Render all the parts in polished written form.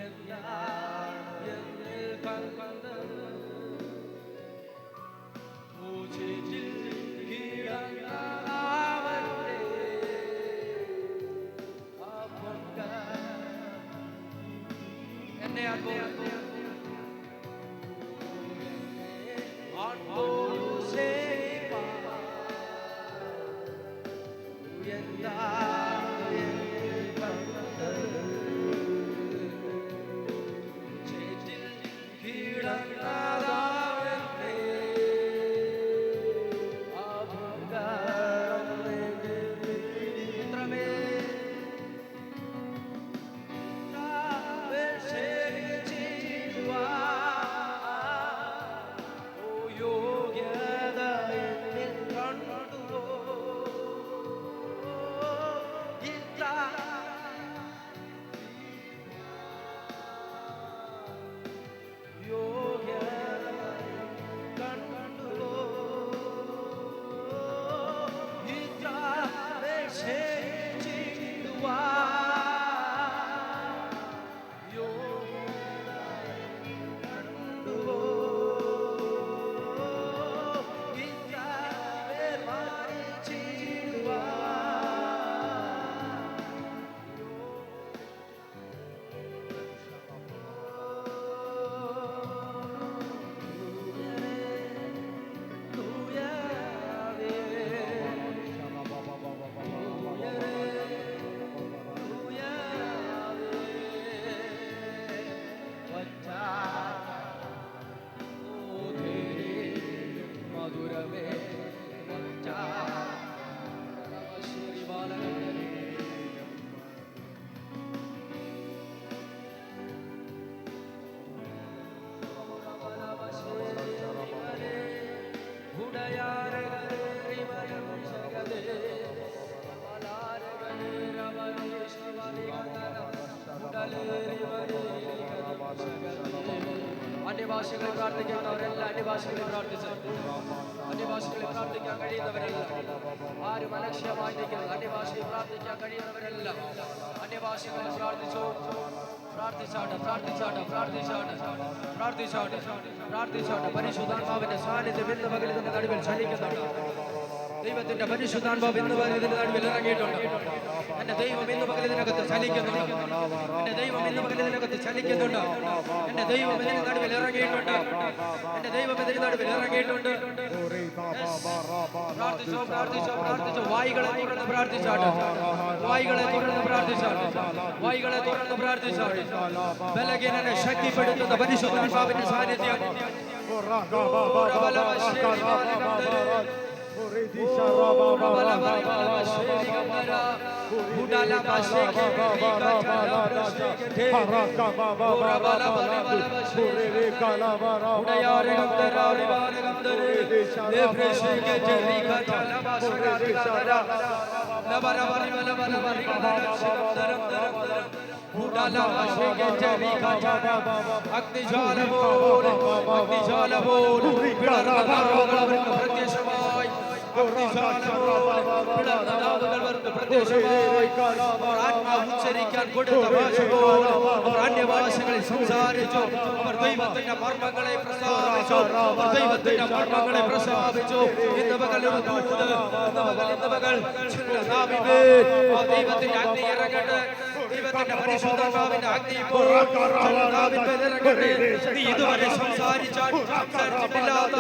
എന്നാൽ എന്നിൽ കണ്ടത് മൂച്ചിൽ കിടന്നവന്റെ ആ പൊൻകാൽ എന്നെ അൻപോട് അന്യഭാഷകളെ പ്രാർത്ഥിക്കുന്നവരെല്ലാം അന്യഭാഷകളെ പ്രാർത്ഥിച്ചു. അന്യഭാഷകളെ പ്രാർത്ഥിക്കാൻ കഴിയുന്നവരെല്ലാം ആരും അലക്ഷ്യമായി നിൽക്കുന്നത്. അന്യഭാഷയെ പ്രാർത്ഥിക്കാൻ കഴിയുന്നവരെല്ലാം അന്യഭാഷകളെ പ്രാർത്ഥിച്ചു. പ്രാർത്ഥിച്ചാട്ടെ പ്രാർത്ഥിച്ചാട്ടെ പ്രാർത്ഥിച്ചാട്ടെ പ്രാർത്ഥിച്ചാട്ടെ പ്രാർത്ഥിച്ചാട്ടെ. പരിശുദ്ധാത്മാവിന്റെ സാന്നിധ്യം ഇന്ന് പകൽ ഇതിന്റെ നടുവിൽ ചലിക്കുന്നുണ്ട്. ദൈവത്തിന്റെ പരിശുദ്ധാത്മാവ് ഇന്ന് പകൽ ഇതിന്റെ നടുവിൽ ഇറങ്ങിയിട്ടുണ്ട്. എന്റെ ദൈവം ഇന്ന് പകൽ ഇതിനകത്ത് ചലിക്കുന്നുണ്ട്. എന്റെ ദൈവം ഇന്ന് പകൽ ഇതിനകത്ത് ചലിക്കുന്നുണ്ട്. എന്റെ ദൈവം ഇതിന് നടുവിൽ ഇറങ്ങിയിട്ടുണ്ട്. എന്റെ ദൈവം ഇതിന് നടുവിൽ ഇറങ്ങിയിട്ടുണ്ട്. പ്രാർത്ഥിച്ചോ പ്രാർത്ഥിച്ചോ പ്രാർത്ഥിച്ചോ. വായികളെ തുറന്ന് പ്രാർത്ഥിച്ചാട്ടെ. വായികളെ തുറന്ന് പ്രാർത്ഥിച്ചാട്ടെ. വായികളെ തുറന്ന് പ്രാർത്ഥിച്ചാട്ടെ. ബലഹീനനെ ശക്തിപ്പെടുത്തുന്ന പരിശുദ്ധാത്മാവിന്റെ സാന്നിധ്യം. പ്രത്യക്ഷമായി ഉച്ചരിക്കാൻ കൊടുത്ത അന്യഭാഷകളിൽ സംസാരിച്ചു. അവർ ദൈവത്തിന്റെ മർമ്മങ്ങളെ പ്രസ്താവിച്ചു. ദൈവത്തിന്റെ മർമ്മങ്ങളെ പ്രസ്താവിച്ചു. ഇന്ന് പകൽ ദൈവത്തിന്റെ അഗ്നി ഇറങ്ങട്ടെ. ദൈവത്തിന്റെ പരിശുദ്ധാത്മാവിന്റെ അഗ്നി ഇറങ്ങട്ടെ. നീ ഇതുവരെ സംസാരിച്ചിട്ടില്ലാത്ത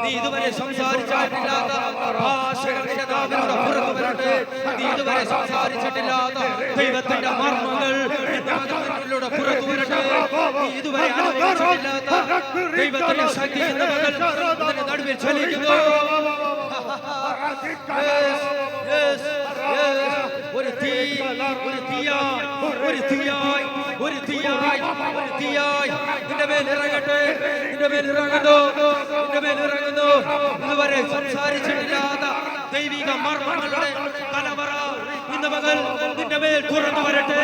നീ ഇതുവരെ സംസാരിച്ചിട്ടില്ലാത്ത ഭാഷകളുടെ നാവിലൂടെ പുറത്തു വരട്ടെ. നീ ഇതുവരെ സംസാരിച്ചിട്ടില്ലാത്ത ദൈവത്തിന്റെ മർമ്മങ്ങൾ നാവിലൂടെ പുറത്തു വരട്ടെ. നീ ഇതുവരെ അനുഭവിച്ചിട്ടില്ലാത്ത ദൈവത്തിന്റെ ശക്തി എന്ന മകൾ അതിന്റെ നടുവിൽ ചലിക്കുന്നു. ഒരു തീയായി നിന്റെ മേൽ ഇറങ്ങട്ടെ. നിന്റെ മേൽ ഇറങ്ങുന്നു. നിന്റെ മേൽ ഇറങ്ങുന്നു. ഇതുവരെ സംസാരിച്ചിട്ടില്ലാത്ത ദൈവിക മർമ്മങ്ങളുടെ കലവറ ഇന്ന് പകൽ നിന്റെ മേൽ തുറന്നു വരട്ടെ.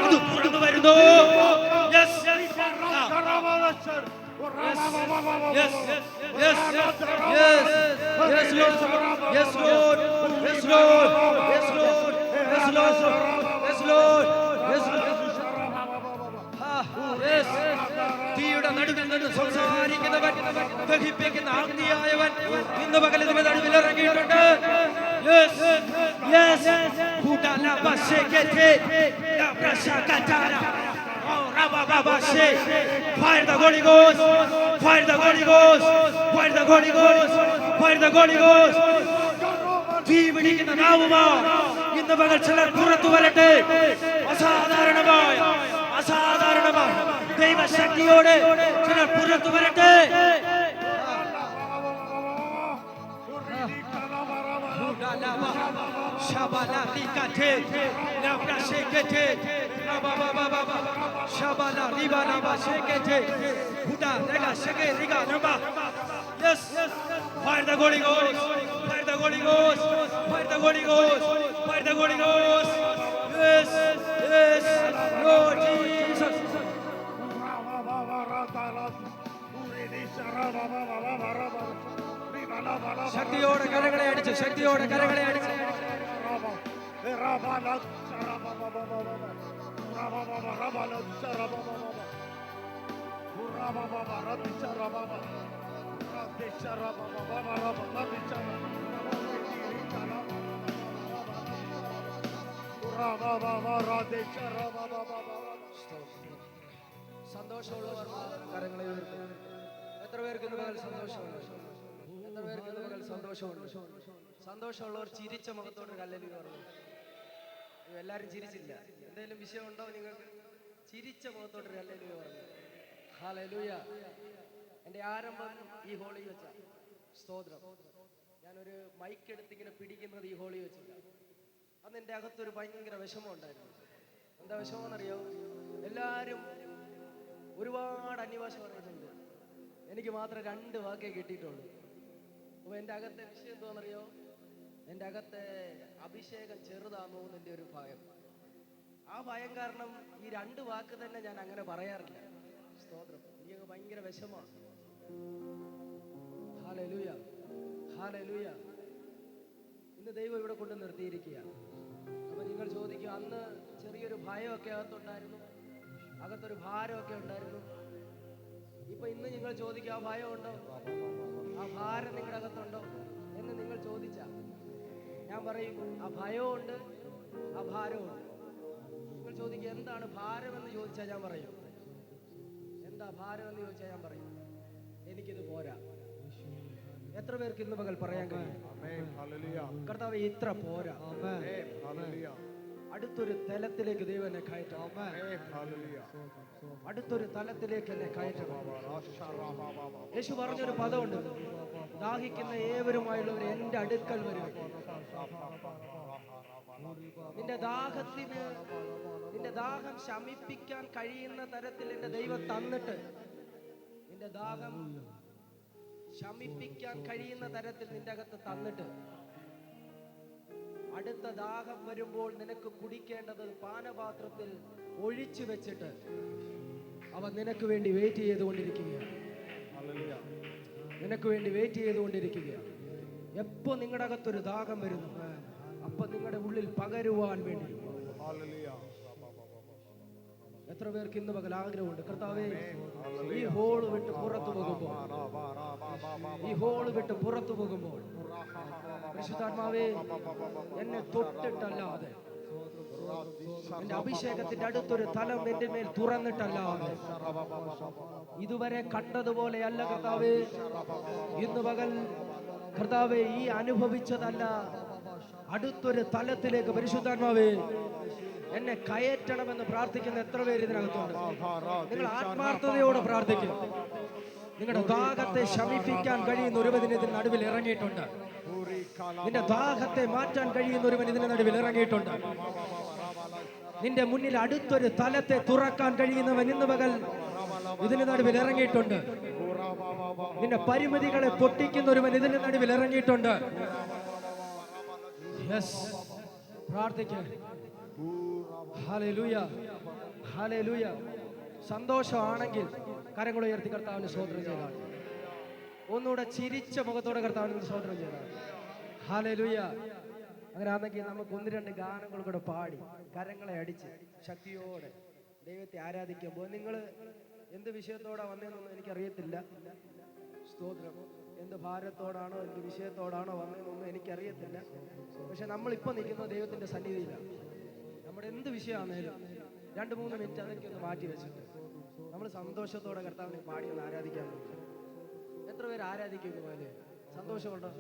ഇത് തുറന്നു വരുന്നു. Yes, yes, yes, yes, yes, Lord, yes, Lord, yes, Lord, yes, Lord, yes, Lord, yes, Lord, yes, Lord. വായിക്കുന്നവൻ, ദഹിപ്പിക്കുന്ന അഗ്നിയായവൻ ഇന്ന് പകൽ നമ്മുടെ നടുവിൽ ഇറങ്ങിയിട്ടുണ്ട്. Fire the Holy Ghost, fire the Holy Ghost, fire the Holy Ghost, fire the Holy Ghost. തീ പിടിക്കുന്ന നാവുമാ ഇന്ന് പകൽ ചിലർ പുറത്തു വരട്ടെ. അസാധാരണമായ ദൈവശക്തിയോടെ ചിലർ പുറത്തു വരട്ടെ. Yes, fire the Holy Ghost, fire the Holy Ghost, fire the Holy Ghost, fire the Holy Ghost. Yes, yes, Lord Jesus. ശക്തിയോടെ കരങ്ങളെ അടിച്ച്, ശക്തിയോടെ കരങ്ങളെ അടിച്ച്. സന്തോഷമുള്ളവർ കരങ്ങളെ ഉയർത്തുക. എത്ര പേർക്ക് ഇന്ന് പകൽ സന്തോഷമുണ്ട്? എത്ര പേർക്ക് ഇന്ന് പകൽ സന്തോഷമുണ്ട്? സന്തോഷമുള്ളവർ ചിരിച്ച മുഖത്തോട് കല്ലേലി പറഞ്ഞു. എല്ലാവരും ചിരിച്ചില്ല. എന്തെങ്കിലും വിഷയമുണ്ടോ നിങ്ങൾക്ക്? ചിരിച്ച മുഖത്തോട് കല്ലേലി പറഞ്ഞു. ഹല്ലേലൂയ. എൻ്റെ ആരംഭം ഈ ഹോളി വെച്ച സ്തോത്രം. ഞാനൊരു മൈക്ക് എടുത്തിങ്ങനെ പിടിക്കുന്നത് ഈ ഹോളി വെച്ചില്ല. അന്ന് എൻ്റെ അകത്തൊരു ഭയങ്കര വിഷമം ഉണ്ടായിരുന്നു. എന്താ വിഷമമെന്നറിയോ? എല്ലാവരും ഒരുപാട് അന്യഭാഷ പറയുന്നുണ്ട്, എനിക്ക് മാത്രം 2 വാക്കേ കിട്ടിയിട്ടുള്ളൂ. അപ്പോൾ എൻ്റെ അകത്തെ വിഷയം എന്തോന്നറിയോ? എൻ്റെ അകത്തെ അഭിഷേകം ചെറുതാണോ എന്നെൻ്റെ ഒരു ഭയം. ആ ഭയം കാരണം ഈ 2 വാക്ക് തന്നെ ഞാൻ അങ്ങനെ പറയാറില്ല. സ്തോത്രം. എനിക്ക് ഭയങ്കര വിഷമമാണ്. Hallelujah, hallelujah. ഇന്ന് ദൈവം ഇവിടെ കൊണ്ട് നിർത്തിയിരിക്കുക. അപ്പോൾ നിങ്ങൾ ചോദിക്കും, അന്ന് ചെറിയൊരു ഭയമൊക്കെ അകത്തുണ്ടായിരുന്നു, അകത്തൊരു ഭാരമൊക്കെ ഉണ്ടായിരുന്നു. ഇപ്പൊ ഇന്ന് നിങ്ങൾ ചോദിക്കുക, ആ ഭയം ഉണ്ടോ, ആ ഭാരം നിങ്ങളുടെ അകത്തുണ്ടോ എന്ന് നിങ്ങൾ ചോദിച്ചാൽ ഞാൻ പറയും, ആ ഭയമുണ്ട്, ആ ഭാരമുണ്ട്. നിങ്ങൾ ചോദിക്കുക എന്താണ് ഭാരമെന്ന് ചോദിച്ചാൽ ഞാൻ പറയും, എന്താ ഭാരമെന്ന് ചോദിച്ചാൽ ഞാൻ പറയും, എനിക്കിത് പോരാ. എത്ര പേർക്ക് ഇന്ന് പകൽ പറയാൻ കഴിയും, കർത്താവേ ഇത്ര പോരാ, അടുത്തൊരു തലത്തിലേക്ക് ദൈവം എന്നെ കയറ്റണം, അടുത്തൊരു തലത്തിലേക്ക് എന്നെ കയറ്റണം. യേശു പറഞ്ഞൊരു പദമുണ്ട്, ദാഹിക്കുന്ന ഏവരുമായുള്ളവർ എൻ്റെ അടുക്കൽ വരും. നിന്റെ ദാഹം ശമിപ്പിക്കാൻ കഴിയുന്ന തരത്തിൽ എൻ്റെ ദൈവം തന്നിട്ട്, നിന്റെ ദാഹം ശമിപ്പിക്കാൻ കഴിയുന്ന തരത്തിൽ നിന്റെ അകത്ത് തന്നിട്ട്, അടുത്ത ദാഹം വരുമ്പോൾ നിനക്ക് കുടിക്കേണ്ടത് പാനപാത്രത്തിൽ ഒഴിച്ചു വെച്ചിട്ട് അവൻ നിനക്ക് വേണ്ടി വെയിറ്റ് ചെയ്തുകൊണ്ടിരിക്കുകയാണ്. നിനക്ക് വേണ്ടി വെയിറ്റ് ചെയ്തുകൊണ്ടിരിക്കുകയാണ്. എപ്പോ നിങ്ങളുടെ അകത്തൊരു ദാഹം വരുന്നു, അപ്പൊ നിങ്ങളുടെ ഉള്ളിൽ പകരുവാൻ വേണ്ടി. എത്ര പേർക്ക് ഇന്ന് പകൽ ആഗ്രഹമുണ്ട്, കർത്താവേ ഈ ഹോള് വിട്ട് പുറത്തു പോകുമ്പോൾ, ഈ ഹോള് വിട്ട് പുറത്തു പോകുമ്പോൾ പരിശുദ്ധാത്മാവേ എന്നെ തൊട്ടിട്ടല്ലാതെ, എന്റെ അഭിഷേകത്തിന്റെ അടുത്തൊരു തലം എന്റെ മേൽ തുറന്നിട്ടല്ലാതെ, ഇതുവരെ കണ്ടതുപോലെയല്ല കർത്താവേ ഇന്ന് പകൽ, കർത്താവേ ഈ അനുഭവിച്ചതല്ല, അടുത്തൊരു തലത്തിലേക്ക് പരിശുദ്ധാത്മാവേ എന്നെ കയറ്റണമെന്ന് പ്രാർത്ഥിക്കുന്ന എത്ര പേര് ഇതിനകത്തുണ്ട്? നിങ്ങൾ ആത്മാർത്ഥതയോടെ പ്രാർത്ഥിക്കും. നിങ്ങളുടെ ദാഹത്തെ ശമിപ്പിക്കാൻ കഴിയുന്ന ഒരുവൻ ഇതിന് നടുവിൽ ഇറങ്ങിയിട്ടുണ്ട്. നിന്റെ ദാഹത്തെ മാറ്റാൻ കഴിയുന്ന ഒരുവൻ ഇതിന് നടുവിൽ ഇറങ്ങിയിട്ടുണ്ട്. നിന്റെ മുന്നിൽ അടുത്തൊരു തലത്തെ തുറക്കാൻ കഴിയുന്നവൻ ഇന്ന് പകൽ ഇതിന് നടുവിൽ ഇറങ്ങിയിട്ടുണ്ട്. നിന്റെ പരിമിതികളെ പൊട്ടിക്കുന്ന ഒരുവൻ ഇതിന് നടുവിൽ ഇറങ്ങിയിട്ടുണ്ട്. യെസ്, പ്രാർത്ഥിക്കുക. Hallelujah, hallelujah. സന്തോഷമാണെങ്കിൽ കരങ്ങൾ ഉയർത്തി കർത്താവിന് സ്തോത്രം ചെയ്താൽ, ഒന്നുകൂടെ ചിരിച്ച മുഖത്തോടെ കർത്താവിന് സ്തോത്രം ചെയ്താൽ. ഹല്ലേലൂയ. അങ്ങനെ ആണെങ്കിൽ നമുക്ക് 1-2 ഗാനങ്ങൾ കൂടെ പാടി കരങ്ങളെ അടിച്ച് ശക്തിയോടെ ദൈവത്തെ ആരാധിക്കുമ്പോൾ, നിങ്ങൾ എന്ത് വിഷയത്തോടെ വന്നതെന്നൊന്നും എനിക്കറിയത്തില്ല. സ്തോത്രം. എന്ത് ഭാരത്തോടാണോ എന്ത് വിഷയത്തോടാണോ വന്നതെന്നൊന്നും എനിക്കറിയത്തില്ല. പക്ഷെ നമ്മളിപ്പോൾ നിൽക്കുന്ന ദൈവത്തിൻ്റെ സന്നിധിയിലാണ്. നമ്മുടെ എന്ത് വിഷയമാണേലും 2-3 മിനിറ്റ് അതൊക്കെ ഒന്ന് മാറ്റി വെച്ചിട്ട് നമ്മൾ സന്തോഷത്തോടെ കർത്താവിനെ പാടി ഒന്ന് ആരാധിക്കാൻ പോകും. എത്ര പേര് ആരാധിക്കുന്നു? പോലെ സന്തോഷമുണ്ടോ?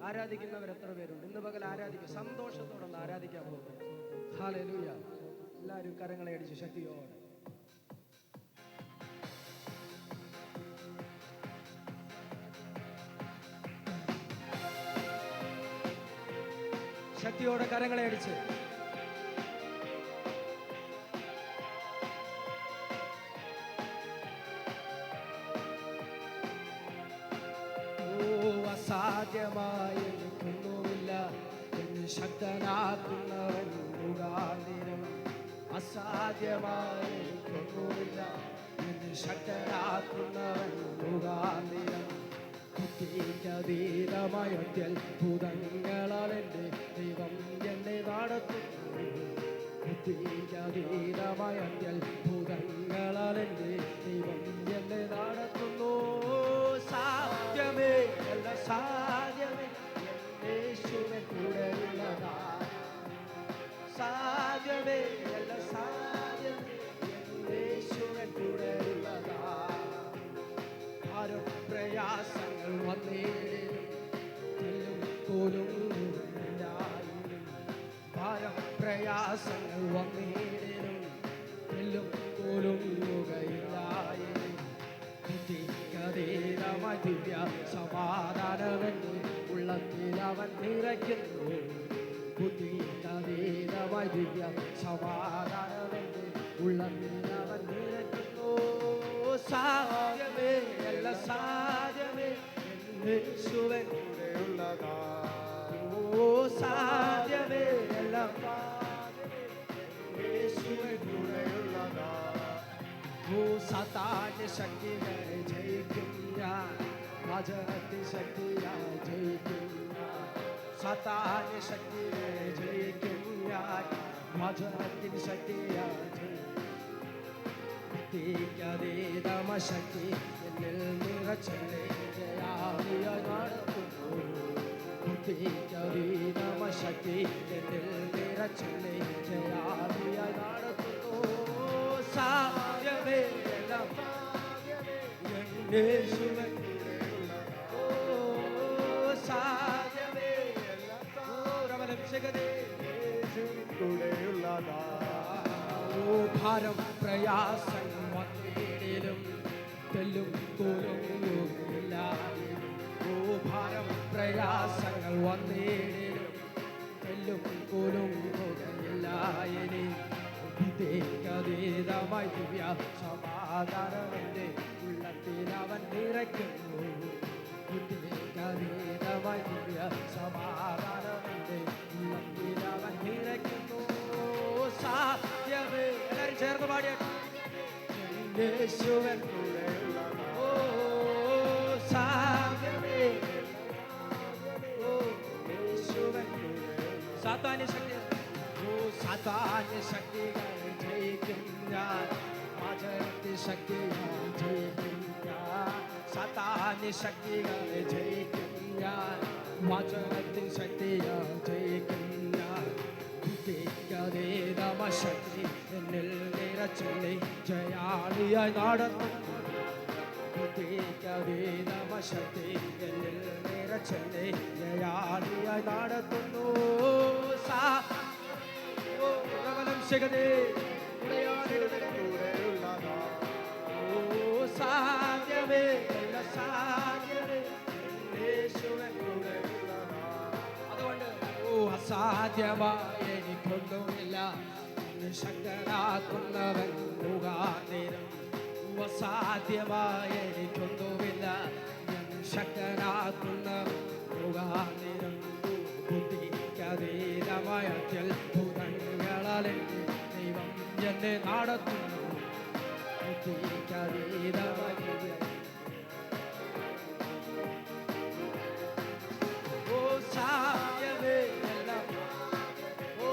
ആരാധിക്കുന്നവർ എത്ര പേരുണ്ട്? ഇന്ന് പകൽ ആരാധിക്കും, സന്തോഷത്തോടെ ഒന്ന് ആരാധിക്കാൻ പോകും. ഹല്ലേലൂയ. എല്ലാവരും കരങ്ങളെ അടിച്ച് ശക്തിയോടെ ശക്തിയോടെ കരങ്ങളെ അടിച്ച് അസാധ്യമായി എനിക്കൊന്നുമില്ല എന്ന് ശക്തനാക്കുന്നവൻ മുഖാന്തരം. അസാധ്യമായി എനിക്കൊന്നുമില്ല എന്ന് ശക്തനാക്കുന്നവൻ മുഖാന്തരം. ബുദ്ധിക്കതീതമായ അത്ഭുതങ്ങളാൽ എൻ്റെ ദൈവം എന്നെ നടത്തുന്നു. ബുദ്ധിക്കതീതമായ അത്ഭുതങ്ങളാൽ എൻ്റെ ദൈവം എന്നെ നടത്തുന്നു. സാധ്യമേ അല്ല സാധ്യമേ യേശുവിൻ കൂടെയുള്ളതാ. സാധ്യമേ അല്ല സാധ്യമേ യേശുവിൻ കൂടെയുള്ളതാ. ആരും പ്രയാസങ്ങൾ വന്നേലും പോലും ഭാരം പ്രയാസങ്ങൾ വന്നേലും എല്ലും പോലും യുകയില്ലായി. ബുദ്ധിക്കതീതമായ ദിവ്യ സമാധാനമെന്ന് ഉള്ളത്തിൽ അവൻ നിറയ്ക്കുന്നു. ബുദ്ധിക്കതീതമായ ദിവ്യ സമാധാനമെന്ന് ഉള്ളത്തിൽ അവൻ നിറയ്ക്കുന്നു. സാധ്യമേ അല്ല സാധ്യമേ യേശുവിൻ കൂടെയുള്ളതാ. ഓ സാധ്യമേ അല്ല യേശുവിൻ കൂടെയുള്ളതാ. ഓ സാത്താന്റെ ശക്തികളെ ജയിക്കും ഞാൻ, വചനത്തിൻ ശക്തിയാൽ ജയിക്കും ഞാൻ. സാത്താന്റെ ശക്തികളെ ജയിക്കും ഞാൻ, വചനത്തിൻ ശക്തിയാൽ ജയിക്കും. ബുദ്ധിക്കതീതമ ശക്തി എന്നിൽ നിറച്ചെന്നെ ജയാളിയായി നടത്തുന്നു. ബുദ്ധിക്കതീതമ ശക്തി എന്നിൽ നിറച്ചെന്നെ ജയാളിയായി നടത്തുന്നു. സാധ്യമേ എല്ലാം യേശുവിൻ കൂടെയുള്ളതാ. ഓ സാധ്യമേ എല്ലാം യേശുവിൻ കൂടെയുള്ളതാ. ഓ ഭാരം പ്രയാസങ്ങൾ വന്നേലും തെല്ലും തോലുമില്ല. ഓ ഭാരം പ്രയാസങ്ങൾ വന്നേലും തെല്ലും പോലും പോകയില്ല. ഇനി ബുദ്ധിക്കതീതമായ ദിവ്യ സമാധാനമെൻ്റെ ഉള്ളത്തിൽ അവൻ നിറയ്ക്കുന്നു. ബുദ്ധിക്കതീതമായ ദിവ്യ സമാധാനമെൻ്റെ ഉള്ളത്തിൽ അവൻ നിറയ്ക്കുന്നു. സാധ്യമേ എല്ലാവരും ചേർന്ന് പാടിയാട്ടെ. യേശുവിൻ കൂടെയുള്ളതാ. ഓ സാധ്യമേ ഓ യേശുവിൻ കൂടെയുള്ളതാ. സാത്താന്യ ശക്തി ഓ സാത്താന്യ ശക്തികളെ ജയിക്കും ഞാൻ, വചനത്തിൻ ശക്തിയാൽ ജയിക്കും ഞാൻ. സാത്താന്യ ശക്തികളെ ജയിക്കും ഞാൻ, വചനത്തിൻ ശക്തിയാൽ ജയിക്കും ഞാൻ. ബുദ്ധിക്കതീതമ ശക്തി എന്നിൽ നിറച്ചെന്നെ ജയാളിയായി നടത്തുന്നു. ബുദ്ധിക്കതീതമ ശക്തി എന്നിൽ നിറച്ചെന്നെ ജയാളിയായി നടത്തുന്നു. സാധ്യമേ സാധ്യമേ യേശുവിൻ കൂടെയുള്ളതാ. അതുകൊണ്ട് ഓ അസാധ്യമായി എനിക്കൊന്നുമില്ല എന്ന് ശക്തനാക്കുന്നവൻ മുഖാന്തരം. അസാധ്യമായി എനിക്കൊന്നുമില്ല എന്ന് ശക്തനാക്കുന്നവൻ മുഖാന്തരം. ബുദ്ധിക്കതീതമായ അത്ഭുതങ്ങളാൽ എൻ്റെ ദൈവം എന്നെ നടത്തുന്നു. ബുദ്ധിക്കതീതമായ ഓ സാധ്യമേ എല്ലാം ഓ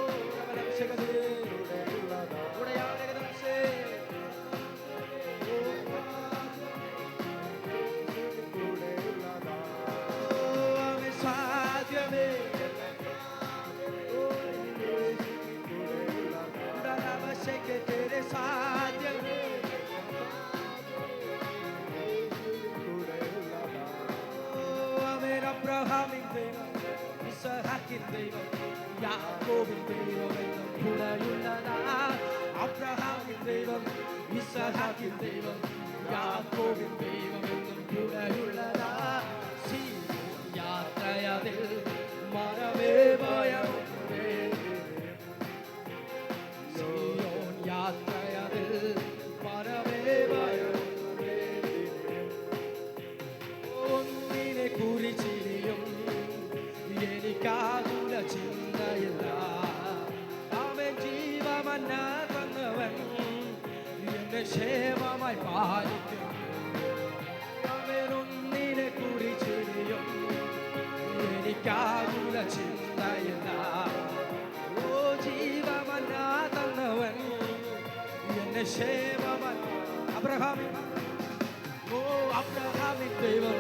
സാധ്യം അവൻ അബ്രഹാമിൻ ദൈവം ഇസഹാക്കിൻ ദൈവം യാക്കോബിൻ ദൈവം എന്നും കൂടെയുള്ളതാ അബ്രഹാമിൻ ദൈവം ഇസഹാക്കിൻ ദൈവം യാക്കോബിൻ ദൈവം എന്നും കൂടെയുള്ളതാ യാത്രയതിൽ മറവേ ഭയമുണ്ടേ സിയോൻ യാത്രയതിൽ മറവേ ഭയമുണ്ടേ ഒന്നിനെ കുറിച്ചിരിയും എനിക്കാകുല ചിന്തയില്ല അവൻ ജീവമന്ന തന്നവൻ എന്നെ ക്ഷേമമായി പാലിക്കും അവനൊന്നിനെ കുറിച്ചിരിയും എനിക്കാകുല ചിന്തയില്ല ഓ ജീവമന്ന തന്നവൻ എന്നെ ക്ഷേമമായി അബ്രഹാമിൻ ഓ അബ്രഹാമിൻ ദൈവം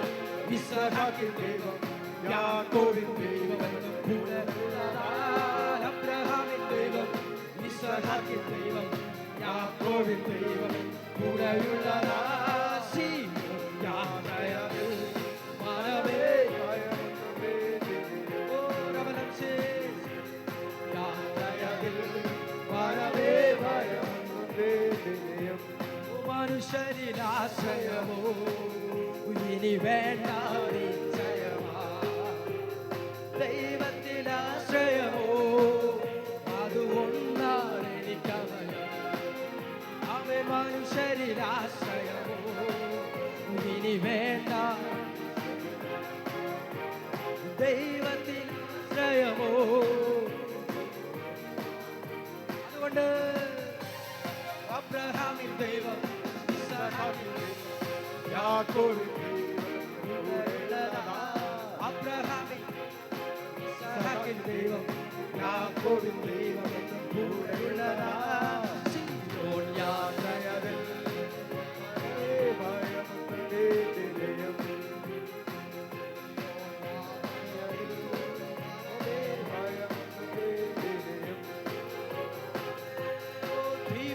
ഇസഹാക്കിൻ ദൈവം യാക്കോബിൻ ദൈവം എന്നും കൂടെയുള്ളതാ അബ്രഹാമിൻ ദൈവം ഇസഹാക്കിൻ ദൈവം യാക്കോബിൻ ദൈവം കൂടെയുള്ളതാ യാത്രയതിൽ മറവേ ഓ രമലംസേ യാത്രയതിൽ മറവേ മനുഷ്യരിലാശ്രയമോ ഇനി വേണ്ട നിശ്ചയമാ ദൈവത്തിലാശ്രയമോ അതുകൊണ്ടാണ് എനിക്കവയം അവൻ മനുഷ്യരിലാശ്രയമോ ഇനി വേണ്ട ദൈവത്തിലാശ്രയമോ അതുകൊണ്ട് അബ്രഹാമിൻ ദൈവം ഇസഹാക്കിൻ ദൈവം യാക്കോബിൻ ദൈവം അബ്രഹാമിൻ ഇസഹാക്കിൻ ദൈവം യാക്കോബിൻ ദൈവം എന്നും കൂടെയുള്ളതാ സിയോൻ യാത്രയതിൽ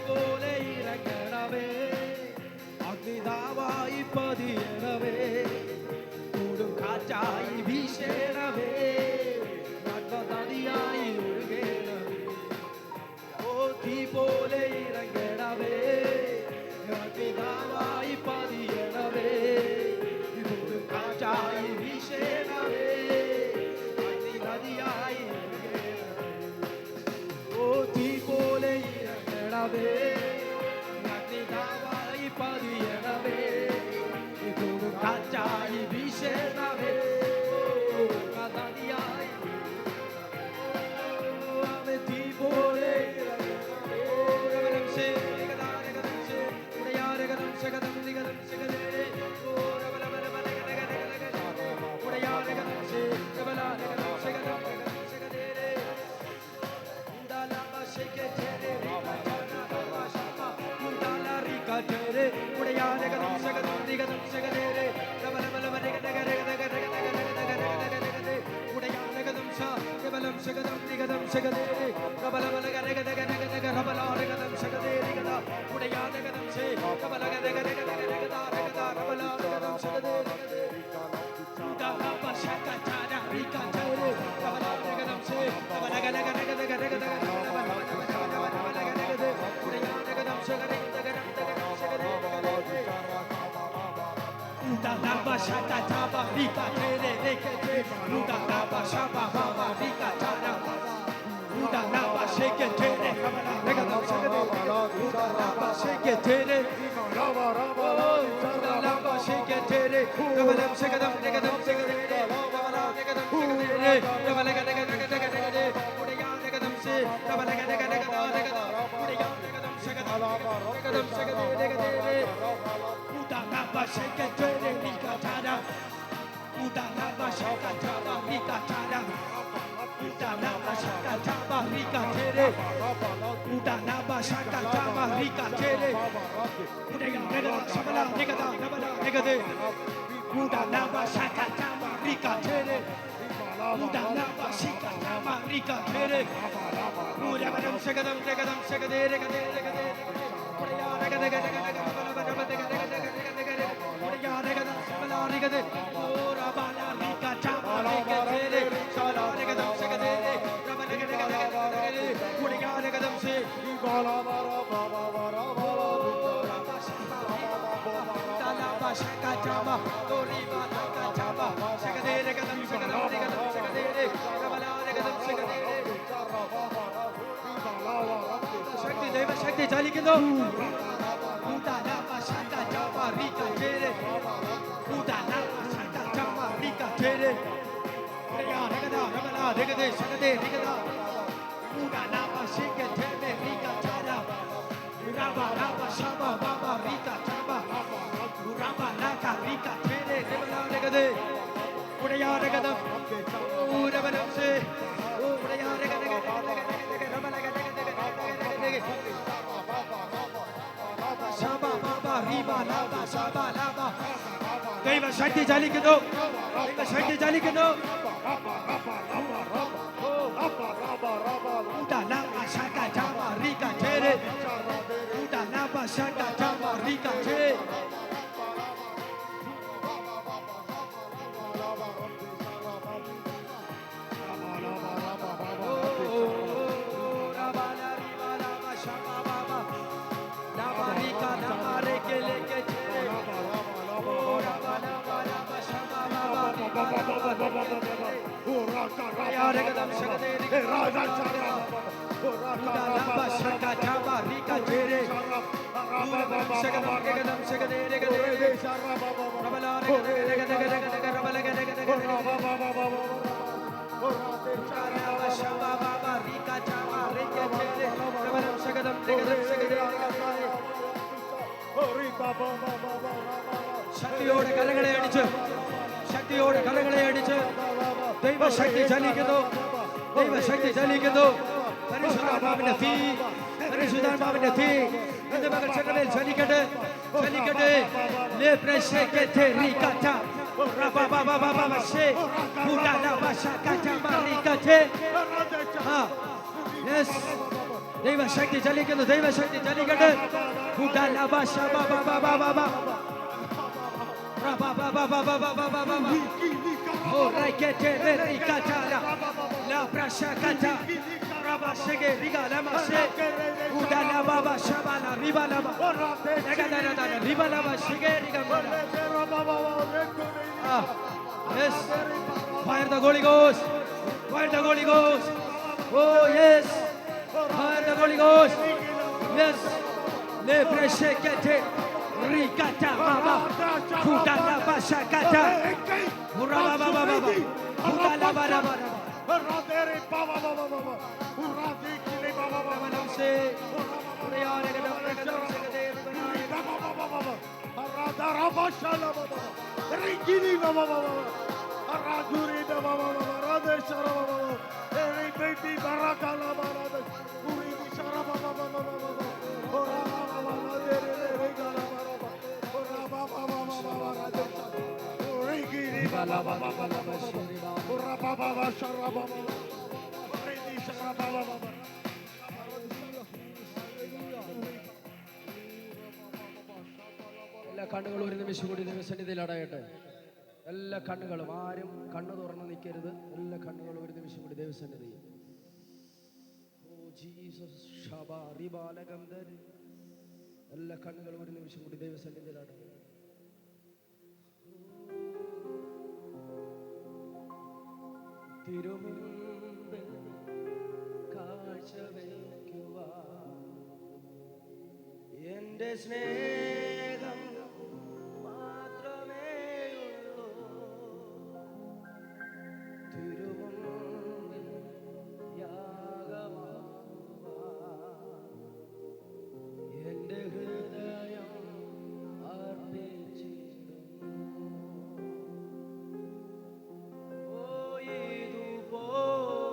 പോലെ ഇറങ്ങണവേ അഗ്നിതാവായി പതിയണവേ കൂടും കാറ്റായി വീശേണവേ നദിയായി ഒഴുകേണവേ ഓ തീ പോലെ ഇറങ്ങണവേ അഗ്നിതാവായി പതിയണവേ കൂടും കാറ്റായി വീശേണവേ നദിയായി ഒഴുകേണവേ ഓ തീ പോലെ ഇറങ്ങണവേ അഗ്നിതാവായി പതിയണവേ കൂടും കാറ്റായി വീശേണവേ നദിയായി അവൻ തീ പോലെ ശക്തി ചലിക്കുന്നു. ദൈവശക്തി ചലിക്കുന്നു. ദൈവശക്തി ചലിക്കുന്നു. ശക്തിയോടെ കലകളെ അടിച്ച്, ശക്തിയോടെ കലകളെ അടിച്ച് ദൈവശക്തി ചലിക്കുന്നു. ദൈവശക്തി ചലിക്കുന്നു. പരിശുദ്ധാത്മാവിന്റെ തീ, പരിശുദ്ധാത്മാവിന്റെ തീ ഇന്ന് മകൾ ചകമേൽ ചലിക്കട്ടെ, ചലിക്കട്ടെ. ദൈവശക്തി ചലിക്കുന്നു. ദൈവശക്തി ചലിക്കട്ടെ. Yes, fire the Holy Ghost, fire the Holy Ghost. Oh yes, fire the Holy Ghost. Yes, le preshekete rikata baba kudala bashakata uraba baba baba kudala baba radere baba baba baba uradi kile baba baba namse uriyare ke baba baba baba radara bashala baba rikini baba baba raduri baba baba radeshara baba eri baby barakala baba uri bishara baba baba baba ora baba radere regala baba ora baba baba radeshara uri giri baba baba baba ora baba bashara baba uri bishara baba baba എല്ലാ കണ്ണുകളും ഒരു നിമിഷം കൂടി ദൈവസന്നിധിയിൽ അടയട്ടെ. എല്ലാ കണ്ണുകളും, ആരും കണ്ണു തുറന്ന് നിൽക്കരുത്. എല്ലാ കണ്ണുകളും ഒരു നിമിഷം കൂടി ദൈവസന്നിധിയിൽ. Oh Jesus ഷബാ റിബാലഗംദർ. എല്ലാ കണ്ണുകളും ഒരു നിമിഷം കൂടി ദൈവസന്നിധിയിൽ അടയട്ടെ. തിരുമുമ്പിൽ കാഴ്ചവയ്ക്കുവാൻ എന്റെ സ്നേഹം മാത്രമേയുള്ളൂ. തിരുമുമ്പിൽ യാഗമാകുവാൻ എന്റെ ഹൃദയം അർപ്പിച്ചിടുന്നു. ഓ ഇതുപോലെല്ലോ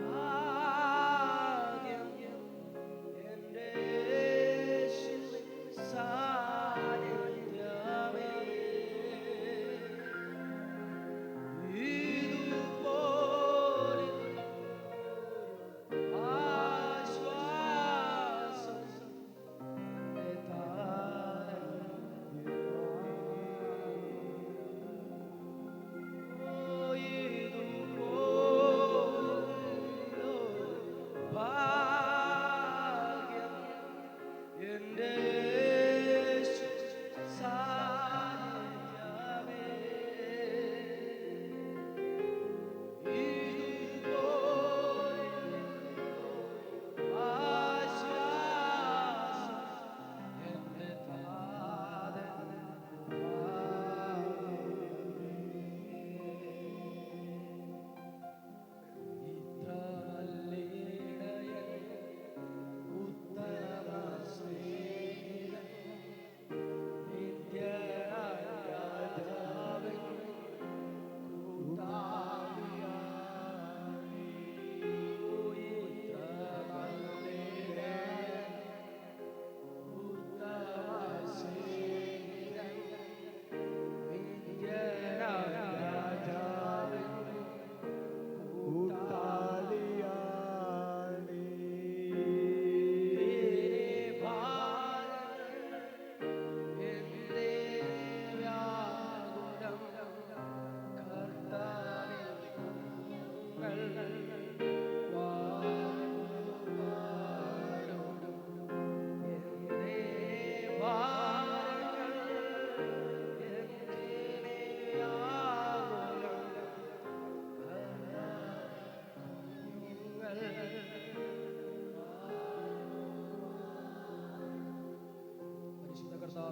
ഭാഗ്യം എന്റെ യേശുവിനുണ്ട്.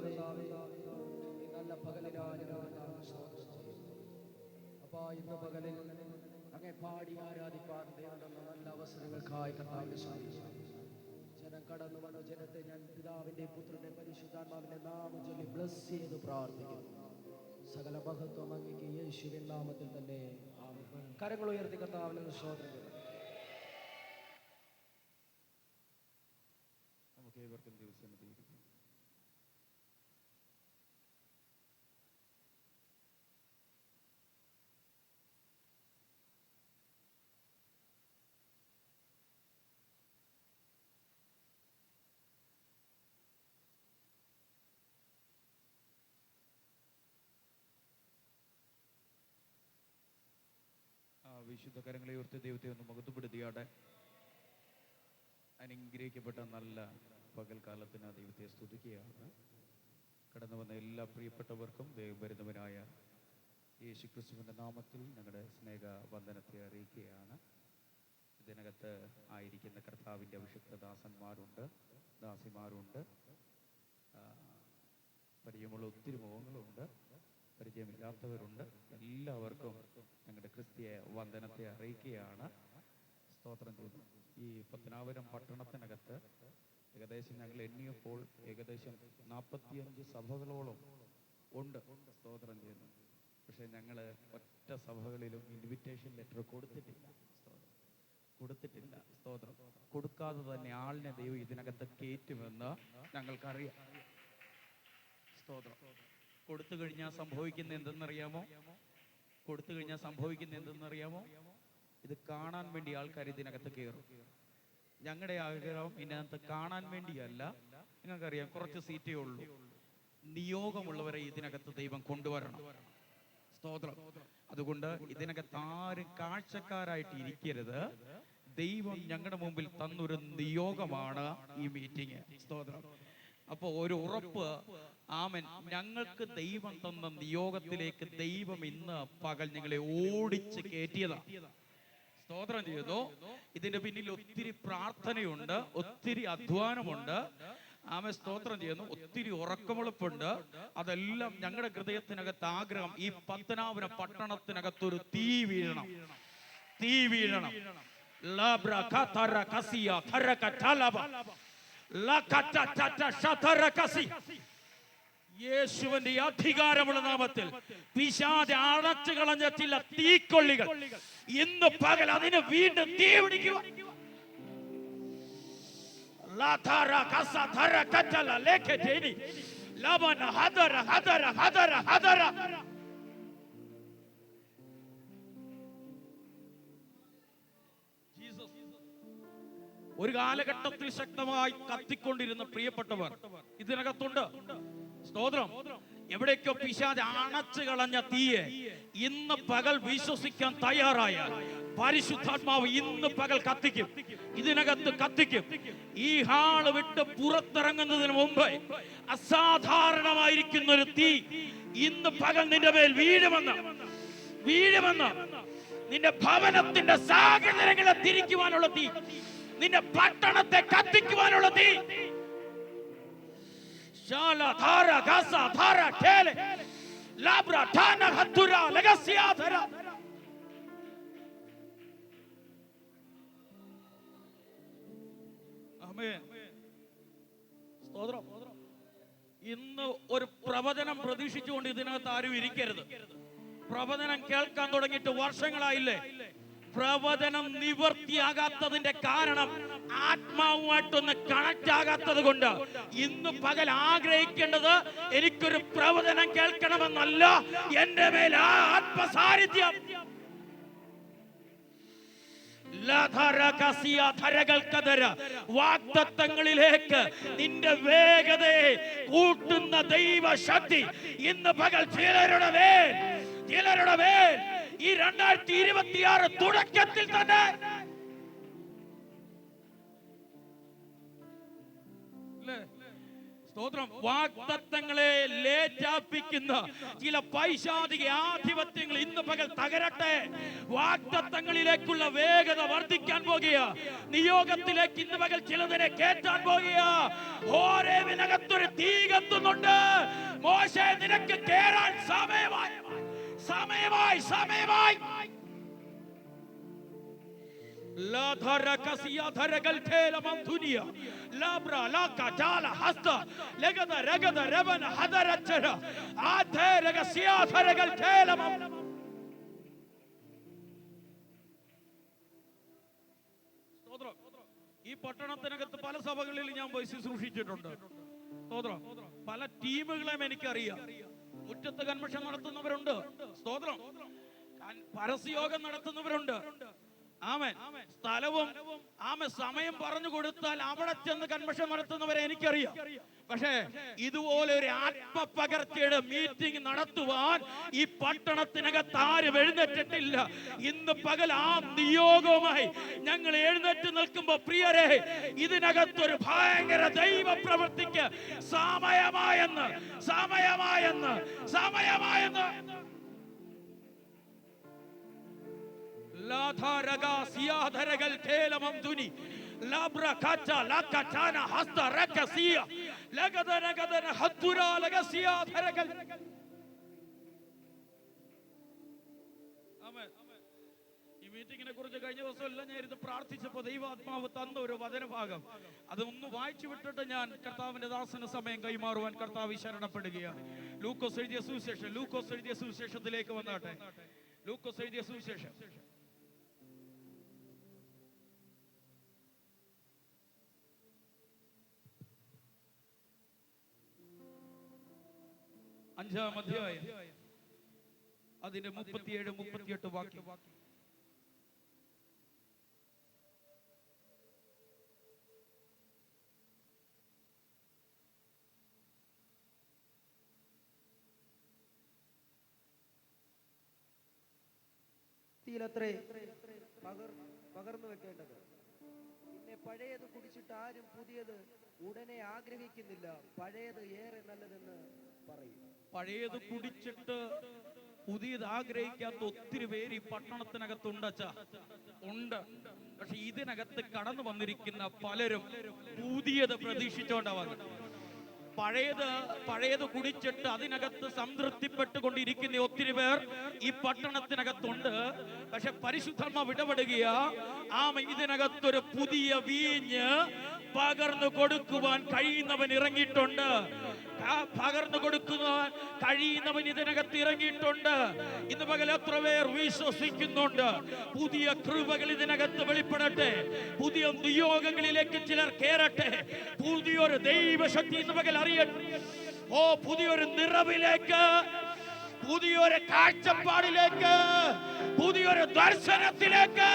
കർത്താവേ, ഈ നല്ല പകലിനായി ഞങ്ങൾ സ്തോത്രം ചെയ്യുന്നു. അപ്പാ ഇന്ന് പകലിൽ അങ്ങേ പാടി ആരാധിപ്പാൻ ദൈവം തന്ന നല്ല അവസരങ്ങൾക്കായി കർത്താവിനെ സ്തുതിക്കുന്നു. ജനം കടന്നു വന്ന ജനത്തെ ഞാൻ പിതാവിന്റെ പുത്രന്റെ പരിശുദ്ധാത്മാവിന്റെ നാമം ചൊല്ലി ബ്ലസ് ചെയ്ത് പ്രാർത്ഥിക്കുന്നു. സകല മഹത്വം അങ്ങേക്ക് യേശുവിൻ നാമത്തിൽ തന്നെ ആമേൻ. കരങ്ങൾ ഉയർത്തി കർത്താവിനെ സ്തോത്രം ചെയ്യുന്നു. നമുക്ക് ഏവർക്കും ദിവസമതിയിരിക്കും. വിശുദ്ധ കരങ്ങളെ ഉയർത്തി ദൈവത്തെ ഒന്ന് മഹത്വപ്പെടുത്തിയാട്ടെ. അനുഗ്രഹിക്കപ്പെട്ട നല്ല പകൽക്കാലത്തിന് ദൈവത്തെ സ്തുതിക്കുകയാണ്. കടന്നു വന്ന എല്ലാ പ്രിയപ്പെട്ടവർക്കും ദൈവം വരുന്നവനായ യേശു ക്രിസ്തുവിൻ്റെ നാമത്തിൽ ഞങ്ങളുടെ സ്നേഹ വന്ദനത്തെ അറിയിക്കുകയാണ്. ഇതിനകത്ത് ആയിരിക്കുന്ന കർത്താവിൻ്റെ അഭിഷിക്ത ദാസന്മാരുണ്ട്, ദാസിമാരുണ്ട്, പരിചയമുള്ള ഒത്തിരി മുഖങ്ങളുണ്ട്, പരിചയമില്ലാത്തവരുണ്ട്. എല്ലാവർക്കും ഞങ്ങളുടെ ക്രിസ്തീയ വന്ദനത്തെ അറിയിക്കുകയാണ്. സ്തോത്രം ചെയ്യുന്നു. ഈ പത്തനാപുരം പട്ടണത്തിനകത്ത് ഏകദേശം ഞങ്ങൾ എണ്ണിയപ്പോൾ ഏകദേശം 45 സഭകളോളം ഉണ്ട്. സ്തോത്രം ചെയ്യുന്നു. പക്ഷെ ഞങ്ങൾ ഒറ്റ സഭകളിലും ഇൻവിറ്റേഷൻ ലെറ്റർ കൊടുത്തിട്ടില്ല. സ്തോത്രം. കൊടുക്കാതെ തന്നെ ആളിനെ ദൈവം ഇതിനകത്ത് കയറ്റുമെന്ന് ഞങ്ങൾക്കറിയാം. സ്തോത്രം. കൊടുത്തു കഴിഞ്ഞാൽ സംഭവിക്കുന്ന എന്തെന്നറിയാമോ? ഇത് കാണാൻ വേണ്ടി ആൾക്കാർ ഇതിനകത്ത് കയറും. ഞങ്ങളുടെ ആഗ്രഹം ഇതിനകത്ത് കാണാൻ വേണ്ടിയല്ല. നിങ്ങൾക്കറിയാം, കുറച്ച് സീറ്റേ ഉള്ളൂ. നിയോഗമുള്ളവരെ ഇതിനകത്ത് ദൈവം കൊണ്ടുവരണം. സ്തോത്രം. അതുകൊണ്ട് ഇതിനകത്ത് ആരും കാഴ്ചക്കാരായിട്ട് ഇരിക്കരുത്. ദൈവം ഞങ്ങളുടെ മുമ്പിൽ തന്നൊരു നിയോഗമാണ് ഈ മീറ്റിംഗ്. സ്തോത്രം. അപ്പൊ ഒരു ഉറപ്പ്, ആമേൻ, ഞങ്ങൾക്ക് ദൈവം തന്ന നിയോഗത്തിലേക്ക് ദൈവം ഇന്ന് പകൽ നിങ്ങളെ ഓടിച്ച് കയറ്റിയതാണ്. സ്തോത്രം ചെയ്യുന്നു. ഇതിന്റെ പിന്നിൽ ഒത്തിരി പ്രാർത്ഥനയുണ്ട്, ഒത്തിരി അധ്വാനമുണ്ട്. ആമേൻ. സ്തോത്രം ചെയ്യുന്നു. ഒത്തിരി ഉറക്കമുളപ്പുണ്ട്. അതെല്ലാം ഞങ്ങളുടെ ഹൃദയത്തിനകത്ത് ആഗ്രഹം, ഈ പത്തനാപുരം പട്ടണത്തിനകത്തൊരു തീ വീഴണം. യേശുവിന്റെ അധികാരമുള്ള നാമത്തിൽ പിശാച് അടച്ചു കളഞ്ഞ ചില തീക്കൊള്ളികൾ ഇന്ന് പകൽ അതിന് വീണ്ടും തീ പിടിക്കുക. ഒരു കാലഘട്ടത്തിൽ ശക്തമായി കത്തിക്കൊണ്ടിരുന്ന പ്രിയപ്പെട്ടവർ ഇതിനകത്തുണ്ട്. സ്തോത്രം. എവിടേക്കോ പിശാച് അണച്ചു കളഞ്ഞ തീയെ ഇന്ന് പകൽ വിശ്വസിക്കാൻ തയ്യാറായ പരിശുദ്ധാത്മാവ് ഇന്ന് പകൽ കത്തിക്കും. ഇതിനകത്ത് കത്തിക്കും. ഈ ഹാള് വിട്ട് പുറത്തിറങ്ങുന്നതിന് മുമ്പ് അസാധാരണമായിരിക്കുന്ന ഒരു തീ ഇന്ന് പകൽ നിന്റെ മേൽ വീഴുമെന്ന് നിന്റെ ഭവനത്തിന്റെ സാഹചര്യങ്ങളെ തിരിക്കുവാനുള്ള തീ, നിന്റെ പട്ടണത്തെ കത്തിക്കുവാനുള്ള തീ. ഇന്ന് ഒരു പ്രവചനം പ്രതീക്ഷിച്ചുകൊണ്ട് ഇതിനകത്ത് ആരും ഇരിക്കരുത്. പ്രവചനം കേൾക്കാൻ തുടങ്ങിയിട്ട് വർഷങ്ങളായില്ലേ? പ്രവചനം നിവർത്തിയാകാത്തതിന്റെ കാരണം ആത്മാവുമായിട്ടൊന്ന് കണക്ട് ആകാത്തത് കൊണ്ട് ഇന്ന് പകൽ ആഗ്രഹിക്കേണ്ടത് എനിക്കൊരു പ്രവചനം കേൾക്കണമെന്നല്ല, എന്റെ മേൽ ആ ആത്മസാന്നിധ്യം വാഗ്ദത്തങ്ങളിലേക്ക് നിന്റെ വേഗതയെ കൂട്ടുന്ന ദൈവശക്തി ഇന്ന് പകൽ ചിലരുടെ മേൽ ഈ 2026 തുടക്കത്തിൽ തന്നെ സ്തോത്രം. വാഗ്ദത്തങ്ങളെ ലേറ്റാപ്പിക്കുന്ന ചില പൈശാചിക ആധിപത്യങ്ങൾ ഇന്ന് പകൽ തകരട്ടെ. വാഗ്ദത്തങ്ങളിലേക്കുള്ള വേഗത വർദ്ധിക്കാൻ പോകുക. നിയോഗത്തിലേക്ക് ഇന്ന് പകൽ ചിലതിനെ കേറ്റാൻ പോകുക. ഹോരേബിനകത്തൊരു തീ കത്തുന്നുണ്ട്. മോശെ, നിനക്ക് കേറാൻ സമയമായി, സമയമായി, സമയമായി. La dhara kasiya dharagal thela manthuniya labra la katala hasta legada ragada rebana hadarachara adhe kasiya dharagal thela man. സ്തോത്രം. ഈ പട്ടണത്തിനകത്ത് പല സഭകളിൽ ഞാൻ പോയി ശുശ്രൂഷിച്ചിട്ടുണ്ട്. സ്തോത്രം. പല ടീമുകളെയും എനിക്കറിയാം. മുറ്റത്ത് കൺവെൻഷൻ നടത്തുന്നവരുണ്ട്. സ്തോത്രം. പരസ്യയോഗം നടത്തുന്നവരുണ്ട്. ആമേൻ. സ്ഥലവും സമയം പറഞ്ഞു കൊടുത്താൽ അവിടെ ചെന്ന് കൺവെൻഷൻ നടത്തുന്നവരെ എനിക്കറിയാം. പക്ഷേ ഇതുപോലെ ഒരു ആത്മപകർച്ചയുടെ മീറ്റിംഗ് നടത്തുവാൻ ഈ പട്ടണത്തിനകത്ത് ആരും എഴുന്നേറ്റിട്ടില്ല. ഇന്ന് പകൽ ആ നിയോഗവുമായി ഞങ്ങൾ എഴുന്നേറ്റ് നിൽക്കുമ്പോൾ പ്രിയരെ, ഇതിനകത്തൊരു ഭയങ്കര ദൈവ പ്രവൃത്തിക്ക് സമയമായെന്ന്, സമയമായെന്ന്, സമയമായെന്ന്. La dharaga siyadharagal thelamam duni labra kacha la kachana hasta rakasiya lagadana hatura lagasiya dharagal. ആമേൻ. ഈ മീറ്റിംഗിനെ കുറിച്ച് കഴിഞ്ഞ ദിവസം എല്ലാം ഞാൻ ഇരുന്ന് പ്രാർത്ഥിച്ചപ്പോൾ ദൈവാത്മാവ് തന്ന ഒരു വചനഭാഗം അതൊന്ന് വായിച്ചു വിട്ടിട്ട് ഞാൻ കർത്താവിന്റെ ദാസന സമയം കൈമാറുവാൻ കർത്താവ് ശരണപ്പെടുകയാണ്. ലൂക്കോസ് എഴുതിയ സുവിശേഷം, ലൂക്കോസ് എഴുതിയ സുവിശേഷത്തിലേക്ക് വന്നാട്ടെ. ലൂക്കോസ് എഴുതിയ സുവിശേഷം 5-ാം അധ്യായം അതിന്റെ 37-38 വാക്യം. ത്തിലത്രേ പകർന്നു വെക്കേണ്ടത്. പിന്നെ പഴയത് കുടിച്ചിട്ട് ആരും പുതിയത് ഉടനെ ആഗ്രഹിക്കുന്നില്ല. പഴയത് ഏറെ നല്ലതെന്ന് പറയും. പഴയത് കുടിച്ചിട്ട് പുതിയത് ആഗ്രഹിക്കാത്ത ഒത്തിരി പേര് ഈ പട്ടണത്തിനകത്തുണ്ടച്ച ഉണ്ട്. പക്ഷെ ഇതിനകത്ത് കടന്നു വന്നിരിക്കുന്ന പലരും പുതിയത് പ്രതീക്ഷിച്ചോണ്ടാവാൻ. പഴയത് കുടിച്ചിട്ട് അതിനകത്ത് സംതൃപ്തിപ്പെട്ടുകൊണ്ടിരിക്കുന്ന ഒത്തിരി പേർ ഈ പട്ടണത്തിനകത്തുണ്ട്. പക്ഷെ പരിശുദ്ധാത്മാവ് ഇടപെടുകയാ. ഇതിനകത്തൊരു പുതിയ വീഞ്ഞ് പകർന്നു കൊടുക്കുവാൻ കഴിയുന്നവൻ ഇറങ്ങിയിട്ടുണ്ട്. പകർന്നു കൊടുക്കുവാൻ കഴിയുന്നവൻ ഇതിനകത്ത് ഇറങ്ങിയിട്ടുണ്ട്. ഇന്ന് പകൽ എത്ര പേർ വിശ്വസിക്കുന്നുണ്ട് പുതിയ കൃപകൾ ഇതിനകത്ത് വെളിപ്പെടട്ടെ, പുതിയ നിയോഗങ്ങളിലേക്ക് ചിലർ കേറട്ടെ, പുതിയൊരു ദൈവശക്തി ഇന്ന് പകൽ അറിയട്ടെ. പുതിയൊരു നിറവിലേക്ക്, പുതിയൊരു കാഴ്ചപ്പാടിലേക്ക്, പുതിയൊരു ദർശനത്തിലേക്ക്.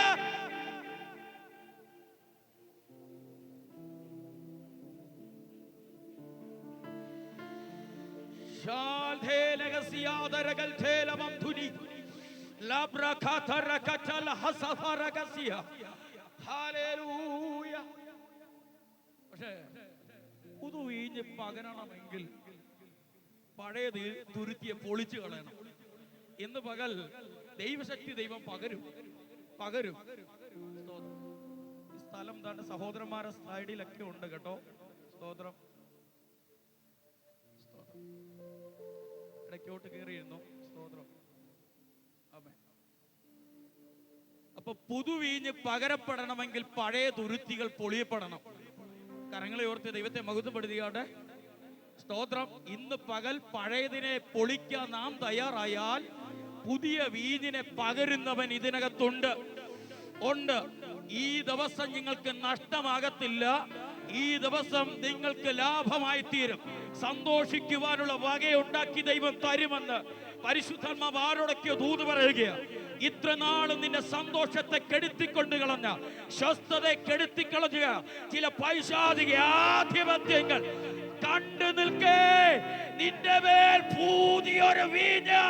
പക്ഷേ പുതുവീഞ്ഞ് പകരണമെങ്കിൽ പഴയ തുരുത്തിയെ പൊളിച്ചു കളയണം. ഇന്ന് പകൽ ദൈവശക്തി ദൈവം പകരും. ഈ സ്ഥലം താണ്ട സഹോദരന്മാരെ സൈഡിലൊക്കെ ഉണ്ട് കേട്ടോ. സ്തോത്രം. ഇടയ്ക്കോട്ട് കയറിയിരുന്നു. സ്തോത്രം. ആമേൻ. അപ്പൊ പുതുവീഞ്ഞ് പകരപ്പെടണമെങ്കിൽ പഴയ തുരുത്തികൾ പൊളിയപ്പെടണം. കരങ്ങളെ ഓർത്ത് ദൈവത്തെ മഹത്വപ്പെടുത്തിയാട്ടെ. സ്തോത്രം. ഇന്ന് പകൽ പഴയതിനെ പൊളിക്കാൻ നാം തയ്യാറായാൽ പുതിയ വീഞ്ഞിനെ പകരുന്നവൻ ഇതിനകത്തുണ്ട്. ഈ ദിവസം നിങ്ങൾക്ക് നഷ്ടമാകത്തില്ല. ഈ ദിവസം നിങ്ങൾക്ക് ലാഭമായി തീരും. സന്തോഷിക്കുവാനുള്ള വകയുണ്ടാക്കി ദൈവം തരുമെന്ന് പരിശുദ്ധാത്മാവ് ആരോടൊക്കെയോ ദൂത് പറയുകയാണ്. ഇത്ര നാളും നിന്റെ സന്തോഷത്തെ കെടുത്തിക്കൊണ്ട് കളഞ്ഞ, സ്വസ്ഥതയെ കെടുത്തിക്കളഞ്ഞ ചില പൈശാചിക ആധിപത്യങ്ങൾ കണ്ടു നിൽക്കേ. നിന്റെ മേൽ പുതിയൊരു വീഞ്ഞ്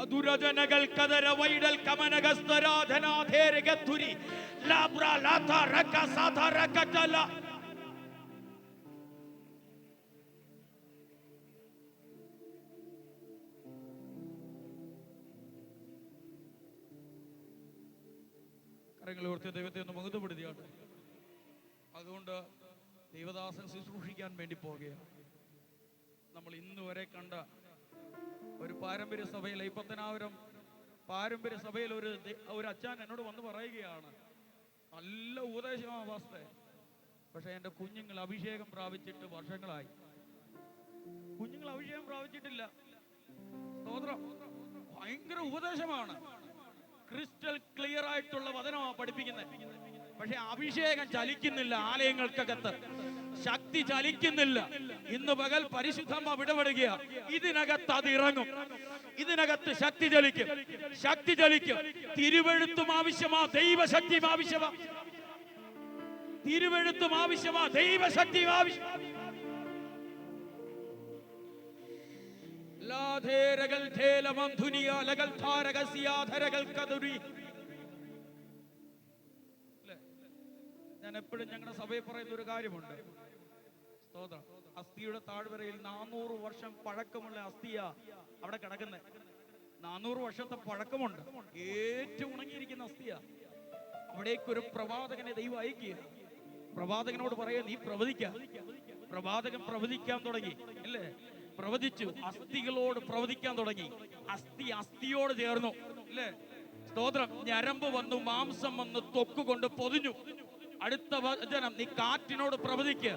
അതുരജനകൾ കദര വൈഡൽ കമനഗസ്തരാധനാധേരഗതുരി ലാബ്ര ലാത റക സാധ റകതല. കരങ്ങൾ ഉയർത്തി ദൈവത്തെ ഒന്ന് മഹത്വപ്പെടുത്തിയാട്ടെ. അതുകൊണ്ട് ദൈവദാസൻ ശുശ്രൂഷിക്കാൻ വേണ്ടി പോകുകയാണ്. നമ്മൾ ഇന്ന് വരെ കണ്ട ഒരു പാരമ്പര്യ സഭയിൽ, ഈ പത്തനാപുരം പാരമ്പര്യ സഭയിൽ ഒരു അച്ഛൻ എന്നോട് വന്ന് പറയുകയാണ്, നല്ല ഉപദേശമാണ് വാസ്തേ, പക്ഷെ എൻ്റെ കുഞ്ഞുങ്ങൾ അഭിഷേകം പ്രാപിച്ചിട്ട് വർഷങ്ങളായി. കുഞ്ഞുങ്ങൾ അഭിഷേകം പ്രാപിച്ചിട്ടില്ല. സ്തോത്രം. ഭയങ്കര ഉപദേശമാണ്, ക്രിസ്റ്റൽ ക്ലിയർ ആയിട്ടുള്ള വചനമാണ് പഠിപ്പിക്കുന്നത്. പക്ഷെ അഭിഷേകം ചലിക്കുന്നില്ല. ആലയങ്ങൾക്കകത്ത് ശക്തി ചലിക്കുന്നില്ല. ഇന്ന് പകൽ പരിശുദ്ധമ്മ ഇടപെടുക. ഇതിനകത്ത് അത് ഇറങ്ങും. ഇതിനകത്ത് ശക്തി ചലിക്കും. ശക്തി ചലിക്കും. തിരുവെഴുത്തും ആവശ്യമാ, ദൈവശക്തിയും ആവശ്യമാ. തിരുവെഴുത്തും ആവശ്യമാ, ദൈവശക്തിയും ആവശ്യം. ഞാൻ എപ്പോഴും ഞങ്ങളുടെ സഭയിൽ പറയുന്ന ഒരു കാര്യമുണ്ട്. സ്തോത്രം. അസ്ഥിയുടെ താഴ്വരയിൽ 400 വർഷം പഴക്കമുള്ള അസ്ഥിയ അവിടെ കിടക്കുന്നത്. 400 വർഷത്തെ പഴക്കമുണ്ട്. ഏറ്റവും ഉണങ്ങിയിരിക്കുന്ന അസ്ഥിയ. അവിടേക്കൊരു പ്രവാചകനെ ദൈവം അയക്കുക. പ്രവാചകനോട് പറയാ, നീ പ്രവചിക്ക. പ്രവാചകൻ പ്രവചിക്കാൻ തുടങ്ങി, അല്ലേ? പ്രവചിച്ചു. അസ്ഥികളോട് പ്രവചിക്കാൻ തുടങ്ങി. അസ്ഥിയോട് ചേർന്നു, അല്ലേ? സ്തോത്രം. ഞരമ്പ് വന്നു, മാംസം വന്നു, ത്വക്ക് കൊണ്ട് പൊതിഞ്ഞു. അടുത്ത വചനം, നീ കാറ്റിനോട് പ്രവചിക്കുക.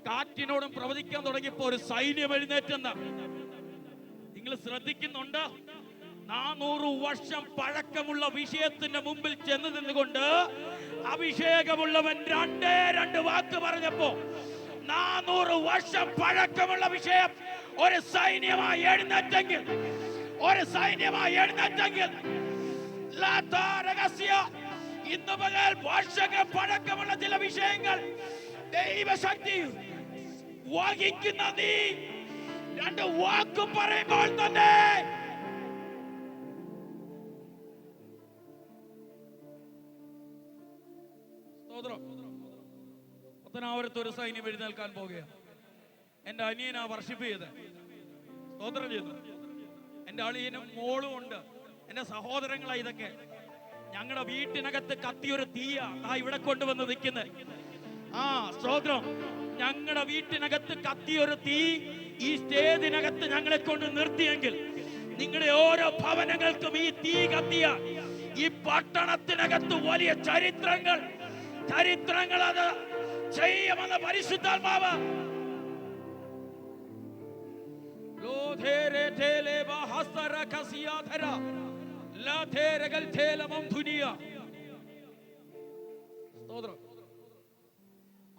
കാറ്റിനോടും പ്രവചിക്കാൻ തുടങ്ങിയപ്പോ ഒരു സൈന്യം എഴുന്നേറ്റെന്ന. നിങ്ങൾ ശ്രദ്ധിക്കുന്നുണ്ട്? 400 വർഷം പഴക്കമുള്ള വിഷയത്തിന്റെ മുമ്പിൽ ചെന്ന് നിന്നുകൊണ്ട് അഭിഷേകമുള്ളവൻ രണ്ട് വാക്ക് പറഞ്ഞപ്പോ 400 വർഷം പഴക്കമുള്ള വിഷയം ഒരു സൈന്യമായി എഴുന്നേറ്റെങ്കിൽ, ഇന്ന് പകൽ വർഷങ്ങൾ പഴക്കമുള്ള ചില വിഷയങ്ങൾ ദൈവശക്തി വഹിക്കുന്ന നീ 2 വാക്ക് പറയുമ്പോൾ തന്നെ പത്തനാപുരത്ത് ഒരു സൈന്യം എഴുന്നേൽക്കാൻ പോകുകയാണ്. എന്റെ അനിയനാ വർഷിപ്പ് ചെയ്ത് സ്തോത്രം ചെയ്തു. എന്റെ അളിയനും മോളും ഉണ്ട്. എന്റെ സഹോദരങ്ങളാ ഇതൊക്കെ. ഞങ്ങളുടെ വീട്ടിനകത്ത് കത്തിയൊരു തീയ ഇവിടെ കൊണ്ടുവന്ന് നിൽക്കുന്നത്. സ്തോത്രം. ഞങ്ങളുടെ വീട്ടിനകത്ത് കത്തിയൊരു തീ ഈ സ്റ്റേജിനകത്ത് ഞങ്ങളെ കൊണ്ട് നിർത്തിയെങ്കിൽ, നിങ്ങളുടെ ഓരോ ഭവനങ്ങൾക്കും ഈ തീ കത്തിയ ഈ പട്ടണത്തിനകത്ത് വലിയ ചരിത്രങ്ങൾ അത് ചെയ്യുമെന്ന് പരിശുദ്ധാത്മാവ്.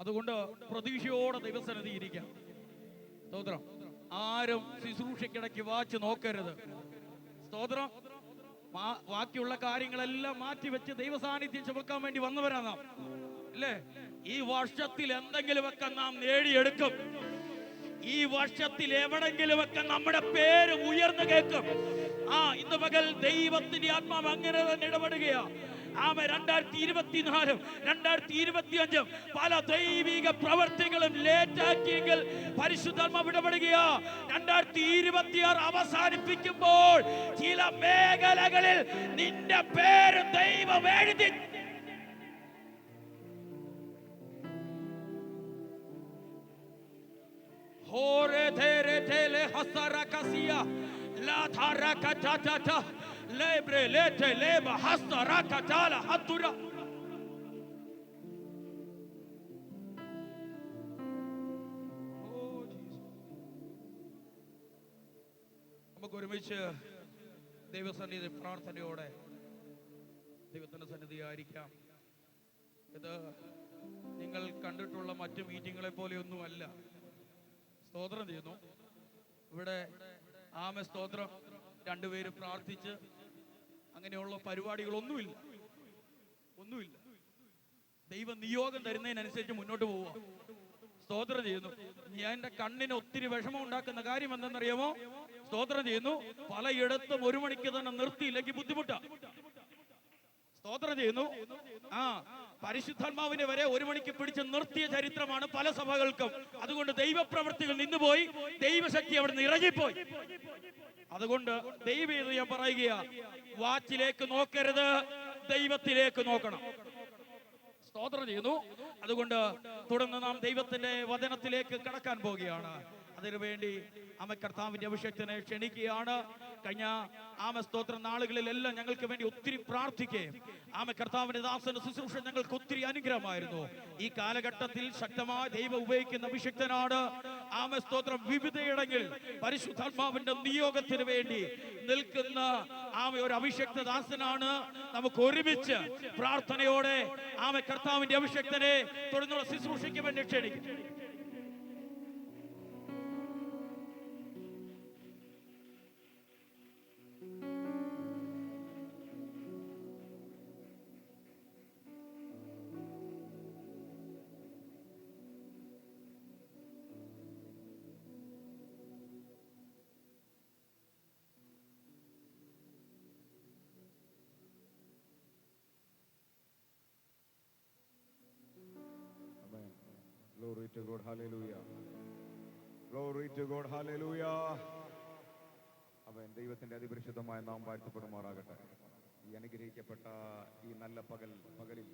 അതുകൊണ്ട് പ്രതീക്ഷയോടെ ദൈവസന്നിധി ഇരിക്കാം. സ്തോത്രം. ആരും ശുശ്രൂഷയ്ക്കിടയ്ക്ക് വാച്ച് നോക്കരുത്. സ്തോത്രം. ബാക്കിയുള്ള കാര്യങ്ങളെല്ലാം മാറ്റിവെച്ച് ദൈവസാന്നിധ്യം ചുമക്കാൻ വേണ്ടി വന്നവരാ നാം, അല്ലേ? ഈ വർഷത്തിൽ എന്തെങ്കിലുമൊക്കെ നാം നേടിയെടുക്കും. ഈ വർഷത്തിൽ എവിടെങ്കിലുമൊക്കെ നമ്മുടെ പേര് ഉയർന്നു കേൾക്കും. ഇന്ന് പകൽ ദൈവത്തിന്റെ ആത്മാവ് അങ്ങനെ തന്നെ ഇടപെടുകയാ. 2024 2025 പല ദൈവിക പ്രവർത്തികളും ലേറ്റാക്കിയെങ്കിൽ പരിശുദ്ധാത്മാവ് ഇടപെടുകയാ. 2026 അവസാനിപ്പിക്കുമ്പോൾ ചില മേഖലകളിൽ നിന്റെ പേര് ദൈവം എഴുതി നമുക്ക് ഒരുമിച്ച് ദൈവസന്നിധി പ്രാർത്ഥനയോടെ ദൈവത്തിന്റെ സന്നിധി ആയിരിക്കാം. ഇത് നിങ്ങൾ കണ്ടിട്ടുള്ള മറ്റു മീറ്റിങ്ങുകളെ പോലെയൊന്നുമല്ല. സ്തോത്രം ചെയ്യുന്നു. ഇവിടെ സ്തോത്രം 2 പേര് പ്രാർത്ഥിച്ച് അങ്ങനെയുള്ള പരിപാടികളൊന്നുമില്ല. ദൈവ നിയോഗം തരുന്നതിനനുസരിച്ച് മുന്നോട്ട് പോവുക. സ്തോത്രം ചെയ്യുന്നു. ഞാൻ എൻ്റെ കണ്ണിന് ഒത്തിരി വിഷമം ഉണ്ടാക്കുന്ന കാര്യം എന്തെന്നറിയാമോ? സ്തോത്രം ചെയ്യുന്നു. പലയിടത്തും 1 മണിക്ക് തന്നെ നിർത്തിയില്ലെങ്കിൽ ബുദ്ധിമുട്ടാ. സ്തോത്രം ചെയ്യുന്നു. പരിശുദ്ധാത്മാവിനെ വരെ 1 മണിക്ക് പിടിച്ച് നിർത്തിയ ചരിത്രമാണ് പല സഭകൾക്കും. അതുകൊണ്ട് ദൈവപ്രവൃത്തികൾ നിന്നുപോയി, ദൈവശക്തി അവിടെ നിന്ന് ഇറങ്ങിപ്പോയി. അതുകൊണ്ട് ദൈവം ഞാൻ പറയുക, വാച്ചിലേക്ക് നോക്കരുത്, ദൈവത്തിലേക്ക് നോക്കണം. സ്തോത്രം ചെയ്യുന്നു. അതുകൊണ്ട് തുടർന്ന് നാം ദൈവത്തിന്റെ വചനത്തിലേക്ക് കടക്കാൻ പോവുകയാണ്. അതിനുവേണ്ടി കർത്താവിന്റെ അഭിഷേകത്തിനെ ക്ഷണിക്കുകയാണ്. കഴിഞ്ഞ സ്തോത്ര നാളുകളിലെല്ലാം ഞങ്ങൾക്ക് വേണ്ടി ഒത്തിരി പ്രാർത്ഥിക്കുകയും കർത്താവിന്റെ ദാസന്റെ ശുശ്രൂഷ ഞങ്ങൾക്ക് ഒത്തിരി അനുഗ്രഹമായിരുന്നു. ഈ കാലഘട്ടത്തിൽ ശക്തമായി ദൈവം ഉപയോഗിക്കുന്ന അഭിഷേകനാണ്. സ്തോത്രം വിവിധയിടങ്ങളിൽ പരിശുദ്ധാത്മാവിന്റെ നിയോഗത്തിന് വേണ്ടി നിൽക്കുന്ന ഒരു അഭിഷേക ദാസനാണ്. നമുക്ക് ഒരുമിച്ച് പ്രാർത്ഥനയോടെ കർത്താവിന്റെ അഭിഷേകത്തിനെ തുടർന്നുള്ള ശുശ്രൂഷയ്ക്ക് വേണ്ടി ക്ഷണിക്കും. Glory to God, hallelujah. Glory to God, hallelujah. ദൈവത്തിന്റെ അതിപരിശുദ്ധമായ നാം വാഴ്ത്തപ്പെടുമാറാകട്ടെ. ഈ അനുഗ്രഹിക്കപ്പെട്ട ഈ നല്ല പകലിൽ